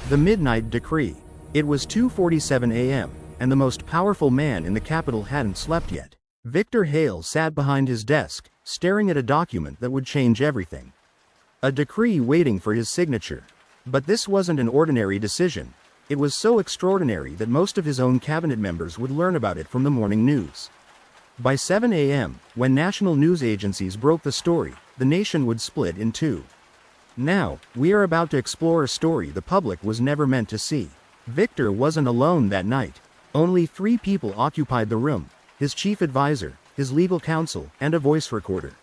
The Midnight Decree. It was 2:47 a.m., and the most powerful man in the capital hadn't slept yet. Victor Hale sat behind his desk, staring at a document that would change everything. A decree waiting for his signature. But this wasn't an ordinary decision. It was so extraordinary that most of his own cabinet members would learn about it from the morning news. By 7 a.m., when national news agencies broke the story, the nation would split in two. Now, we are about to explore a story the public was never meant to see. Victor wasn't alone that night. Only 3 people occupied the room: his chief advisor, his legal counsel, and a voice recorder.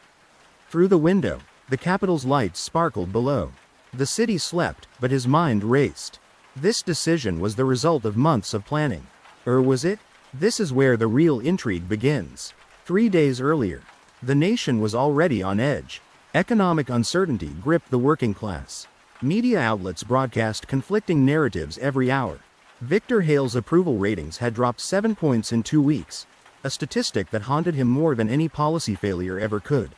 Through the window, the capital's lights sparkled below. The city slept, but his mind raced. This decision was the result of months of planning. Or was it? This is where the real intrigue begins. 3 days earlier, the nation was already on edge. Economic uncertainty gripped the working class. Media outlets broadcast conflicting narratives every hour. Victor Hale's approval ratings had dropped 7 points in 2 weeks, a statistic that haunted him more than any policy failure ever could.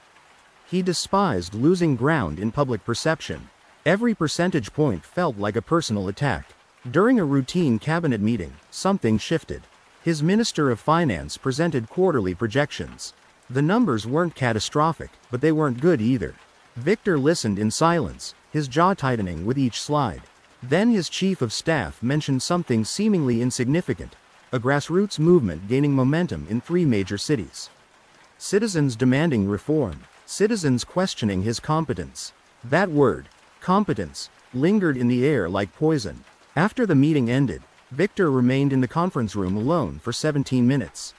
He despised losing ground in public perception. Every percentage point felt like a personal attack. During a routine cabinet meeting, something shifted. His Minister of Finance presented quarterly projections. The numbers weren't catastrophic, but they weren't good either. Victor listened in silence, his jaw tightening with each slide. Then his chief of staff mentioned something seemingly insignificant: a grassroots movement gaining momentum in 3 major cities. Citizens demanding reform, citizens questioning his competence. That word, competence, lingered in the air like poison. After the meeting ended, Victor remained in the conference room alone for 17 minutes.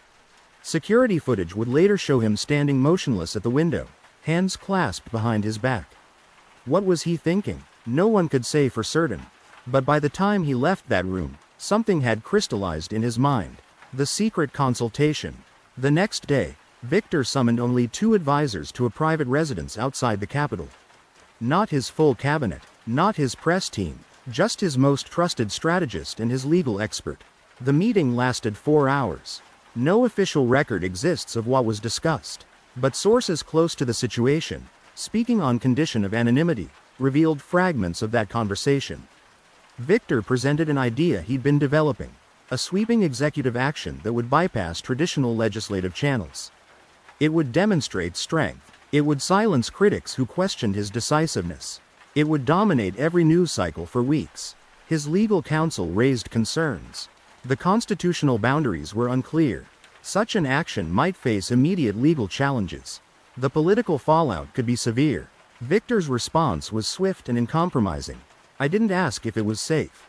Security footage would later show him standing motionless at the window, hands clasped behind his back. What was he thinking? No one could say for certain. But by the time he left that room, something had crystallized in his mind: the secret consultation. The next day, Victor summoned only 2 advisors to a private residence outside the capital. Not his full cabinet, not his press team, just his most trusted strategist and his legal expert. The meeting lasted 4 hours. No official record exists of what was discussed, but sources close to the situation, speaking on condition of anonymity, revealed fragments of that conversation. Victor presented an idea he'd been developing: a sweeping executive action that would bypass traditional legislative channels. It would demonstrate strength. It would silence critics who questioned his decisiveness. It would dominate every news cycle for weeks. His legal counsel raised concerns. The constitutional boundaries were unclear. Such an action might face immediate legal challenges. The political fallout could be severe. Victor's response was swift and uncompromising. I didn't ask if it was safe.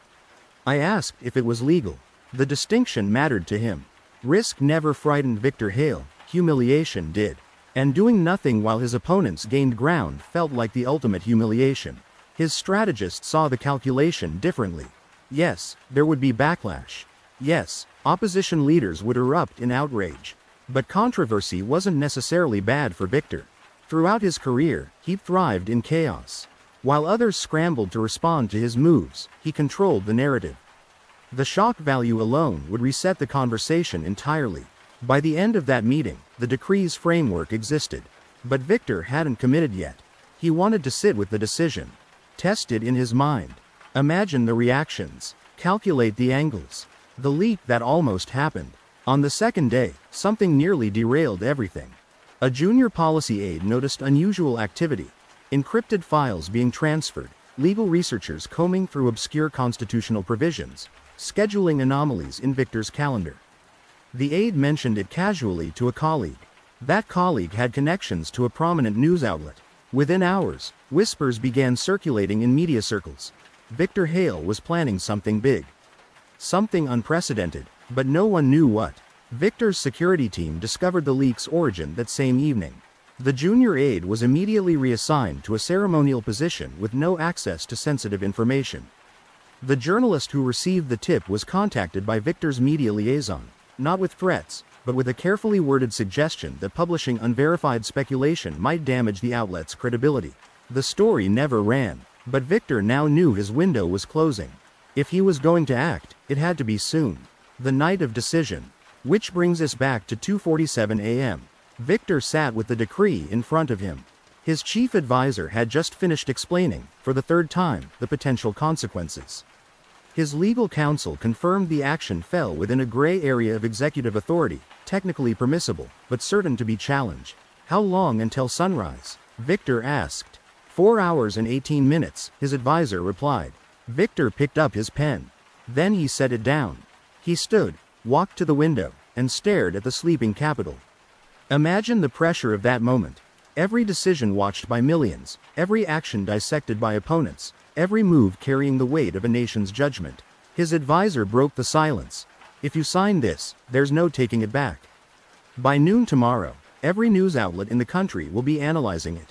I asked if it was legal. The distinction mattered to him. Risk never frightened Victor Hale, humiliation did. And doing nothing while his opponents gained ground felt like the ultimate humiliation. His strategist saw the calculation differently. Yes, there would be backlash. Yes, opposition leaders would erupt in outrage. But controversy wasn't necessarily bad for Victor. Throughout his career, he thrived in chaos. While others scrambled to respond to his moves, he controlled the narrative. The shock value alone would reset the conversation entirely. By the end of that meeting, the decree's framework existed. But Victor hadn't committed yet. He wanted to sit with the decision. Test it in his mind. Imagine the reactions. Calculate the angles. The leap that almost happened. On the second day, something nearly derailed everything. A junior policy aide noticed unusual activity: encrypted files being transferred, legal researchers combing through obscure constitutional provisions, scheduling anomalies in Victor's calendar. The aide mentioned it casually to a colleague. That colleague had connections to a prominent news outlet. Within hours, whispers began circulating in media circles. Victor Hale was planning something big. Something unprecedented, but no one knew what. Victor's security team discovered the leak's origin that same evening. The junior aide was immediately reassigned to a ceremonial position with no access to sensitive information. The journalist who received the tip was contacted by Victor's media liaison, not with threats, but with a carefully worded suggestion that publishing unverified speculation might damage the outlet's credibility. The story never ran, but Victor now knew his window was closing. If he was going to act, it had to be soon. The night of decision. Which brings us back to 2:47 a.m. Victor sat with the decree in front of him. His chief advisor had just finished explaining, for the third time, the potential consequences. His legal counsel confirmed the action fell within a gray area of executive authority, technically permissible, but certain to be challenged. How long until sunrise? Victor asked. 4 hours and 18 minutes, his advisor replied. Victor picked up his pen. Then he set it down. He stood, walked to the window, and stared at the sleeping capital. Imagine the pressure of that moment. Every decision watched by millions, every action dissected by opponents, every move carrying the weight of a nation's judgment. His advisor broke the silence. If you sign this, there's no taking it back. By noon tomorrow, every news outlet in the country will be analyzing it.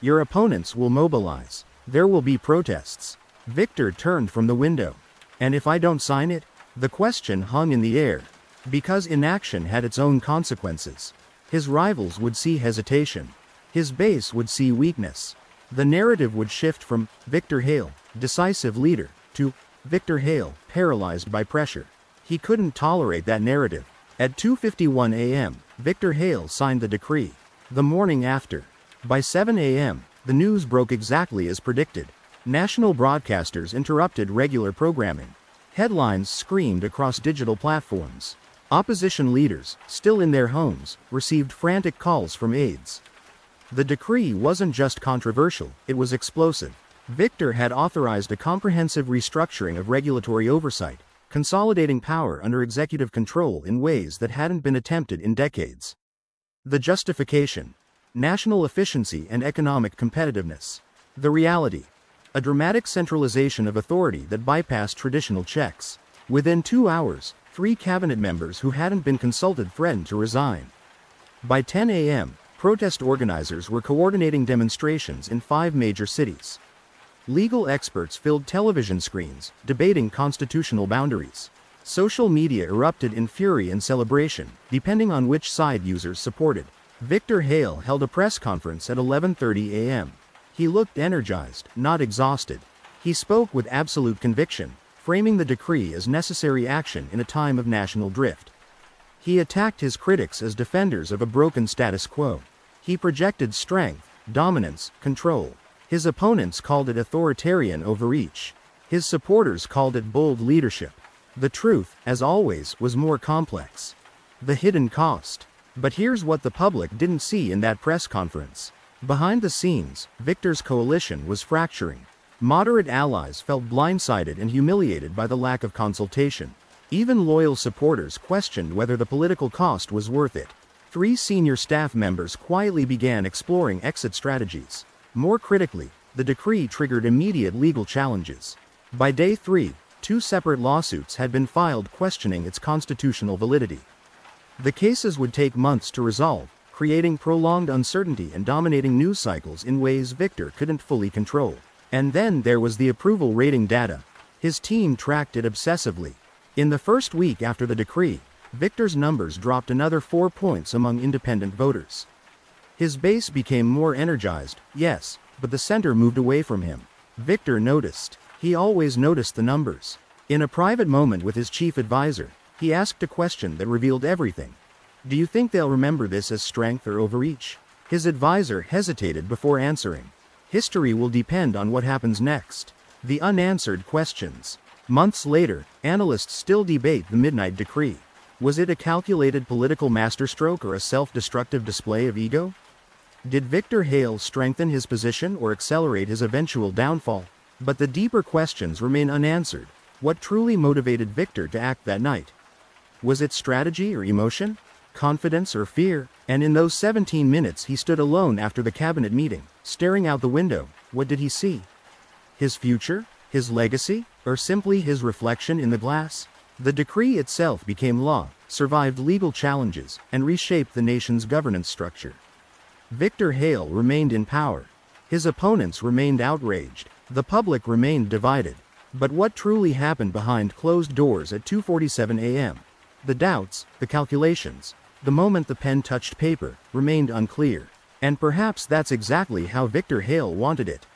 Your opponents will mobilize. There will be protests. Victor turned from the window. And if I don't sign it? The question hung in the air. Because inaction had its own consequences. His rivals would see hesitation. His base would see weakness. The narrative would shift from Victor Hale, decisive leader, to Victor Hale, paralyzed by pressure. He couldn't tolerate that narrative. At 2:51 a.m., Victor Hale signed the decree. The morning after, by 7 a.m., the news broke exactly as predicted. National broadcasters interrupted regular programming. Headlines screamed across digital platforms. Opposition leaders, still in their homes, received frantic calls from aides. The decree wasn't just controversial, it was explosive. Victor had authorized a comprehensive restructuring of regulatory oversight, consolidating power under executive control in ways that hadn't been attempted in decades. The justification: national efficiency and economic competitiveness. The reality: a dramatic centralization of authority that bypassed traditional checks. Within 2 hours, 3 cabinet members who hadn't been consulted threatened to resign. By 10 a.m., protest organizers were coordinating demonstrations in 5 major cities. Legal experts filled television screens, debating constitutional boundaries. Social media erupted in fury and celebration, depending on which side users supported. Victor Hale held a press conference at 11:30 a.m. He looked energized, not exhausted. He spoke with absolute conviction, framing the decree as necessary action in a time of national drift. He attacked his critics as defenders of a broken status quo. He projected strength, dominance, control. His opponents called it authoritarian overreach. His supporters called it bold leadership. The truth, as always, was more complex. The hidden cost. But here's what the public didn't see in that press conference. Behind the scenes, Victor's coalition was fracturing. Moderate allies felt blindsided and humiliated by the lack of consultation. Even loyal supporters questioned whether the political cost was worth it. 3 senior staff members quietly began exploring exit strategies. More critically, the decree triggered immediate legal challenges. By day 3, 2 separate lawsuits had been filed questioning its constitutional validity. The cases would take months to resolve, creating prolonged uncertainty and dominating news cycles in ways Victor couldn't fully control. And then there was the approval rating data. His team tracked it obsessively. In the first week after the decree, Victor's numbers dropped another 4 points among independent voters. His base became more energized, yes, but the center moved away from him. Victor noticed. He always noticed the numbers. In a private moment with his chief advisor, he asked a question that revealed everything. Do you think they'll remember this as strength or overreach? His advisor hesitated before answering. History will depend on what happens next. The unanswered questions. Months later, analysts still debate the midnight decree. Was it a calculated political masterstroke or a self-destructive display of ego? Did Victor Hale strengthen his position or accelerate his eventual downfall? But the deeper questions remain unanswered. What truly motivated Victor to act that night? Was it strategy or emotion? Confidence or fear? And in those 17 minutes he stood alone after the cabinet meeting, staring out the window, what did he see? His future? His legacy? Or simply his reflection in the glass? The decree itself became law, survived legal challenges, and reshaped the nation's governance structure. Victor Hale remained in power. His opponents remained outraged. The public remained divided. But what truly happened behind closed doors at 2:47 a.m.? The doubts, the calculations, the moment the pen touched paper, remained unclear. And perhaps that's exactly how Victor Hale wanted it.